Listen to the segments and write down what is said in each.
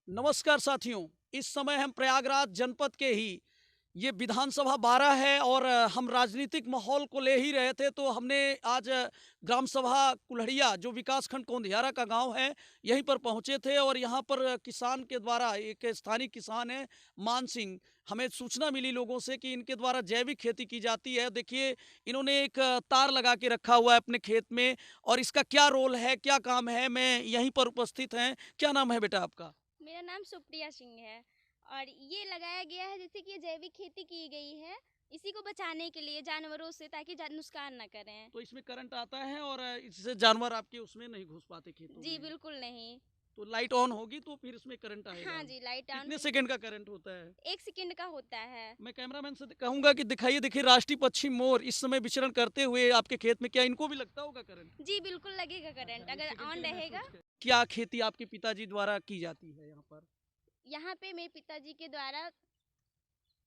नमस्कार साथियों, इस समय हम प्रयागराज जनपद के ही ये विधानसभा 12 है और हम राजनीतिक माहौल को ले ही रहे थे तो हमने आज ग्राम सभा कुल्हड़िया जो विकासखंड कोंधियारा का गांव है यहीं पर पहुंचे थे और यहां पर किसान के द्वारा एक स्थानीय किसान है मान सिंह। हमें सूचना मिली लोगों से कि इनके द्वारा जैविक खेती की जाती है। देखिए, इन्होंने एक तार लगा के रखा हुआ है अपने खेत में और इसका क्या रोल है, क्या काम है, मैं यहीं पर उपस्थित हैं। क्या नाम है बेटा आपका? मेरा नाम सुप्रिया सिंह है और ये लगाया गया है जैसे कि ये जैविक खेती की गई है इसी को बचाने के लिए जानवरों से ताकि नुकसान ना करें। तो इसमें करंट आता है और इससे जानवर आपके उसमें नहीं घुस पाते खेतों जी में। बिल्कुल नहीं। तो लाइट ऑन होगी तो फिर इसमें करंट आएगा। हाँ जी, लाइट ऑन कितने होगी। सेकंड का करंट होता है? 1 सेकंड का होता है। मैं कैमरामैन से कहूंगा कि दिखाइए। देखिए, राष्ट्रीय पक्षी मोर इस समय विचरण करते हुए आपके खेत में, क्या इनको भी लगता होगा करंट? जी बिल्कुल लगेगा अच्छा, करंट एक अगर सेकंड के ऑन लिए मैं रहेगा। सोच कर, क्या खेती आपके पिताजी द्वारा की जाती है यहाँ पर? यहाँ पे मेरे पिताजी के द्वारा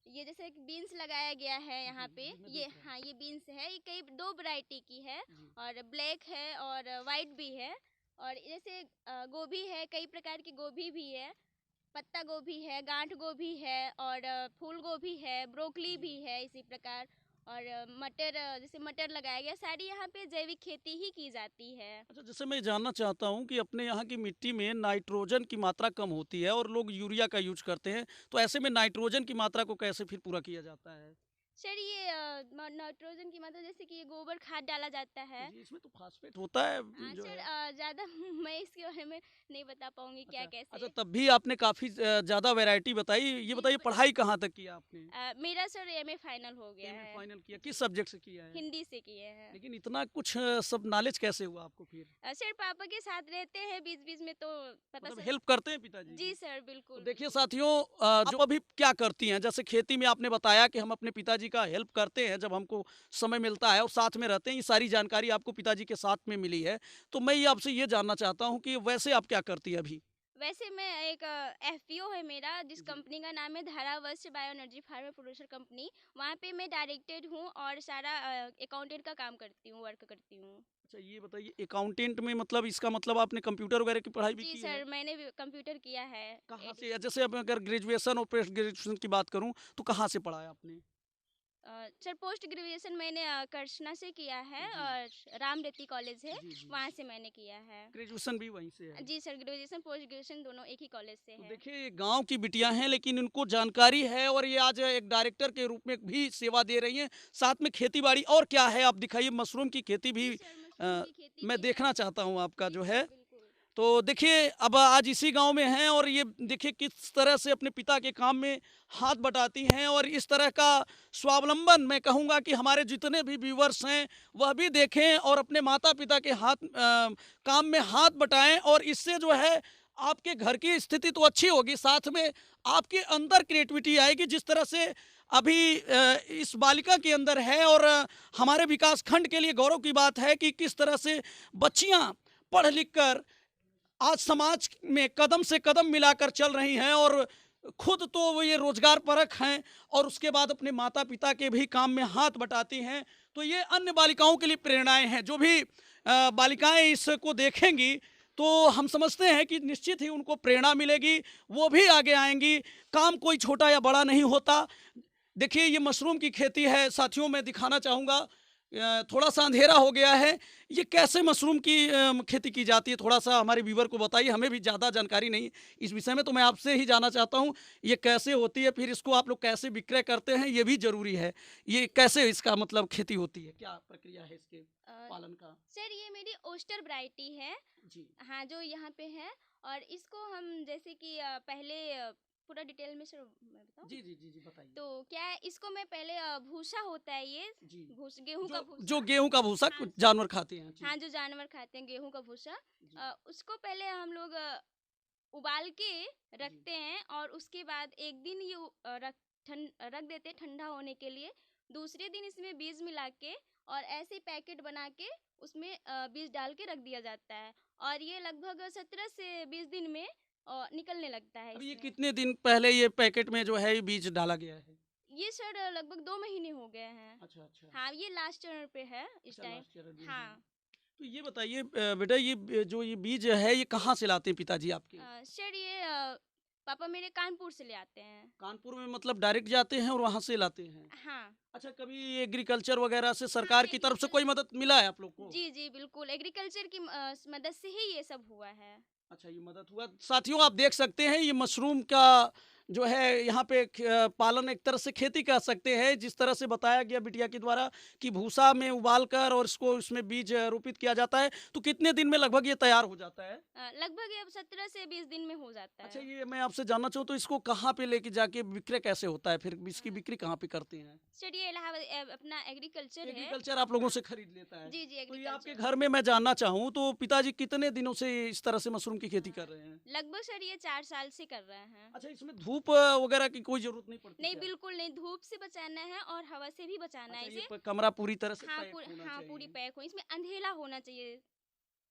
ये जैसे बीन्स लगाया गया है जी यहाँ पे। जी, मैं ये देख रहा हूँ। हाँ, ये बीन्स है, ये कई दो वैरायटी की है जी और ब्लैक है और वाइट भी है। और जैसे गोभी है, कई प्रकार की गोभी भी है, पत्ता गोभी है, गांठ गोभी है और फूल गोभी है, ब्रोकली जी। भी है इसी प्रकार। और मटर, जैसे मटर लगाया गया, सारी यहाँ पे जैविक खेती ही की जाती है। अच्छा, जैसे मैं जानना चाहता हूँ कि अपने यहाँ की मिट्टी में नाइट्रोजन की मात्रा कम होती है और लोग यूरिया का यूज करते हैं, तो ऐसे में नाइट्रोजन की मात्रा को कैसे फिर पूरा किया जाता है? सर ये नाइट्रोजन की मात्रा जैसे कि ये गोबर खाद डाला जाता है। जी, इसमें तो फास्फेट होता है जो सर है। ज़्यादा मैं इसके बारे में नहीं बता पाऊंगी क्या अच्छा, अच्छा, कैसे। तब भी आपने काफ़ी ज़्यादा वैरायटी बताई। ये जी बताइए, पढ़ाई कहाँ तक किया आपने? मेरा सर एमए फाइनल हो गया एमए है। फाइनल किया, जी, किस सब्जेक्ट से किया है? हिंदी से किए हैं। लेकिन इतना कुछ सब नॉलेज कैसे हुआ आपको फिर? सर पापा के साथ रहते हैं बीच बीच में तो पता मतलब चल। हेल्प करते हैं पिताजी जी की? सर तो बिल्कुल देखिए बिल्कुल। साथियों, आप अभी क्या करती हैं? जैसे खेती में आपने बताया कि हम अपने पिताजी का हेल्प करते हैं जब हमको समय मिलता है और साथ में रहते हैं। ये सारी जानकारी आपको पिताजी के साथ में मिली है। तो मैं ये आपसे ये जानना चाहता हूँ कि वैसे आप क्या करती हैं अभी? वैसे मैं एक एफपीओ है मेरा, जिस जी। कंपनी का नाम है Dharavashya bio energy farmer producer company. वहाँ पे मैं डायरेक्टेड हूँ और सारा अकाउंटेंट का काम करती हूँ, वर्क करती हूँ। अच्छा, ये बताइए, अकाउंटेंट में मतलब इसका मतलब आपने कंप्यूटर वगैरह की पढ़ाई भी जी की है? सर, मैंने भी कंप्यूटर किया है। कहाँ एडी से? जैसे अब अगर ग्रेजुएशन और पोस्ट ग्रेजुएशन की बात करूँ तो कहाँ से पढ़ा है आपने? सर पोस्ट ग्रेजुएशन मैंने करसना से किया है जी, और राम रेती कॉलेज है, जी, जी। वहाँ से मैंने किया है। ग्रेजुएशन भी वहीं से है। जी सर, ग्रेजुएशन पोस्ट ग्रेजुएशन दोनों एक ही कॉलेज से तो है। देखिए, ये गाँव की बिटियाँ हैं लेकिन इनको जानकारी है और ये आज एक डायरेक्टर के रूप में भी सेवा दे रही हैं। साथ में खेती-बाड़ी और क्या है आप दिखाइए, मशरूम की खेती भी जी सर, मशरूम की खेती मैं भी है। देखना चाहता हूँ आपका जी जो सर है। बिल्कुल। तो देखिए, अब आज इसी गांव में हैं और ये देखिए किस तरह से अपने पिता के काम में हाथ बटाती हैं और इस तरह का स्वावलंबन मैं कहूँगा कि हमारे जितने भी व्यूवर्स हैं वह भी देखें और अपने माता पिता के काम में हाथ बटाएं और इससे जो है आपके घर की स्थिति तो अच्छी होगी, साथ में आपके अंदर क्रिएटिविटी आएगी जिस तरह से अभी इस बालिका के अंदर है। और हमारे विकास खंड के लिए गौरव की बात है कि किस तरह से बच्चियां पढ़ लिख कर आज समाज में कदम से कदम मिलाकर चल रही हैं और खुद तो वो ये रोजगार परक हैं और उसके बाद अपने माता पिता के भी काम में हाथ बटाती हैं। तो ये अन्य बालिकाओं के लिए प्रेरणाएं हैं। जो भी बालिकाएं इसको देखेंगी तो हम समझते हैं कि निश्चित ही उनको प्रेरणा मिलेगी, वो भी आगे आएंगी। काम कोई छोटा या बड़ा नहीं होता। देखिए, ये मशरूम की खेती है साथियों, मैं दिखाना चाहूँगा। थोड़ा सा अंधेरा हो गया है। ये कैसे मशरूम की खेती की जाती है, थोड़ा सा हमारे व्यूवर को बताइए। हमें भी ज़्यादा जानकारी नहीं इस विषय में, तो मैं आपसे ही जानना चाहता हूँ ये कैसे होती है, फिर इसको आप लोग कैसे विक्रय करते हैं, ये भी ज़रूरी है। ये कैसे इसका मतलब खेती होती है, क्या प्रक्रिया है इसके अ, पालन का? सर ये मेरी ओस्टर वैरायटी है। जी हाँ, जो यहाँ पे है। और इसको हम जैसे कि पहले पूरा डिटेल में सर मैं बताऊँ। जी जी जी जी, बताइए। तो क्या है, इसको मैं पहले भूसा होता है ये, जी, गेहूं का जो जो भूसा। गेहूं का भूसा हाँ कुछ सर। जानवर खाते हैं। जी हाँ, जो जानवर खाते हैं गेहूं का भूसा। जी उसको पहले हम लोग उबाल के जी रखते हैं और उसके बाद एक दिन ये रख देते हैं ठंडा होने के लिए। दूसरे दिन इसमें बीज मिला के और ऐसे ही पैकेट बना के उसमें बीज डाल के रख दिया जाता है। और ये लगभग 17 से 20 दिन में निकलने लगता है अब ये इसमें। कितने दिन पहले ये पैकेट में जो है ये बीज डाला गया है? ये सर लगभग 2 महीने हो गए हैं। अच्छा अच्छा। हाँ, ये लास्ट चरण पे है इस अच्छा, टाइम। लास्ट चरण में है। हाँ। तो ये बताइए बेटा, ये जो ये बीज है ये कहाँ से लाते हैं पिताजी आपके? सर ये पापा मेरे कानपुर से ले आते हैं। कानपुर में मतलब डायरेक्ट जाते हैं और वहाँ से लाते हैं। हाँ। अच्छा, कभी एग्रीकल्चर वगैरह से सरकार की तरफ से एग्रीकल्चर कोई मदद मिला है आप लोग को? जी, जी, बिल्कुल एग्रीकल्चर की मदद से ही ये सब हुआ है। अच्छा, ये मदद हुआ। साथियों, आप देख सकते हैं ये मशरूम का जो है यहाँ पे पालन, एक तरह से खेती कह सकते हैं। जिस तरह से बताया गया बिटिया के द्वारा कि भूसा में उबाल कर और इसको इसमें बीज रोपित किया जाता है, तो कितने दिन में लगभग ये तैयार हो जाता है? लगभग ये अब 17 से 20 दिन में हो जाता अच्छा, है। ये मैं आपसे जानना चाहूँ तो इसको कहाँ पे लेके जाके विक्रय कैसे होता है, फिर इसकी बिक्री कहाँ पे करते हैं? चलिए इलाहाबाद अपना एग्रीकल्चर है। एग्रीकल्चर आप लोगों से खरीद लेता है? जी, जी, तो ये आपके एग्रीकल्चर। घर में मैं जानना चाहूँ तो पिताजी कितने दिनों से इस तरह से मशरूम की खेती कर रहे हैं? लगभग सर ये 4 साल से कर रहे हैं। अच्छा, इसमें धूप वगैरह की कोई जरूरत नहीं पड़ती नहीं, क्या? बिल्कुल नहीं, धूप से बचाना है और हवा से भी बचाना अच्छा, है ये इसे। कमरा पूरी तरह से हाँ, पैक होना हाँ, पूरी चाहिए। पैक हो। इसमें अंधेला होना चाहिए,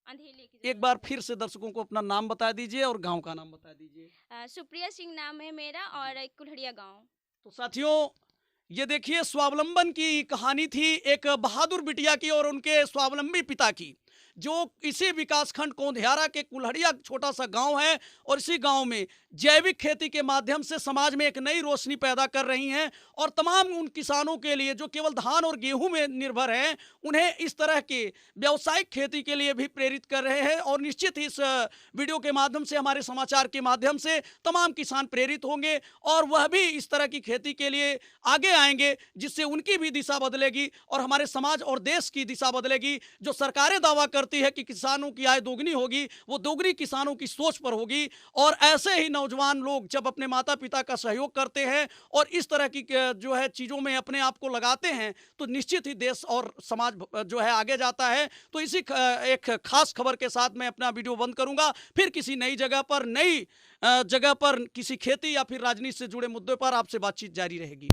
अंधेले की एक ज़रूरत बार है। फिर से दर्शकों को अपना नाम बता दीजिए और गांव का नाम बता दीजिए। सुप्रिया सिंह नाम है मेरा और कुल्हड़िया गाँव। तो साथियों, ये देखिए स्वावलंबन की कहानी थी एक बहादुर बिटिया की और उनके स्वावलंबी पिता की, जो इसी विकासखंड कोंधियारा के कुल्हड़िया छोटा सा गांव है और इसी गांव में जैविक खेती के माध्यम से समाज में एक नई रोशनी पैदा कर रही हैं और तमाम उन किसानों के लिए जो केवल धान और गेहूं में निर्भर हैं, उन्हें इस तरह के व्यावसायिक खेती के लिए भी प्रेरित कर रहे हैं। और निश्चित ही इस वीडियो के माध्यम से, हमारे समाचार के माध्यम से तमाम किसान प्रेरित होंगे और वह भी इस तरह की खेती के लिए आगे आएंगे, जिससे उनकी भी दिशा बदलेगी और हमारे समाज और देश की दिशा बदलेगी। जो सरकारें दावा करती है कि किसानों की आय दोगुनी होगी, वो दोगुनी किसानों की सोच पर होगी। और ऐसे ही नौजवान लोग जब अपने माता पिता का सहयोग करते हैं और इस तरह की जो है चीज़ों में अपने आप को लगाते हैं, तो निश्चित ही देश और समाज जो है आगे जाता है। तो इसी एक खास खबर के साथ मैं अपना वीडियो बंद करूंगा। फिर किसी नई जगह पर, नई जगह पर किसी खेती या फिर राजनीति से जुड़े मुद्दे पर आपसे बातचीत जारी रहेगी।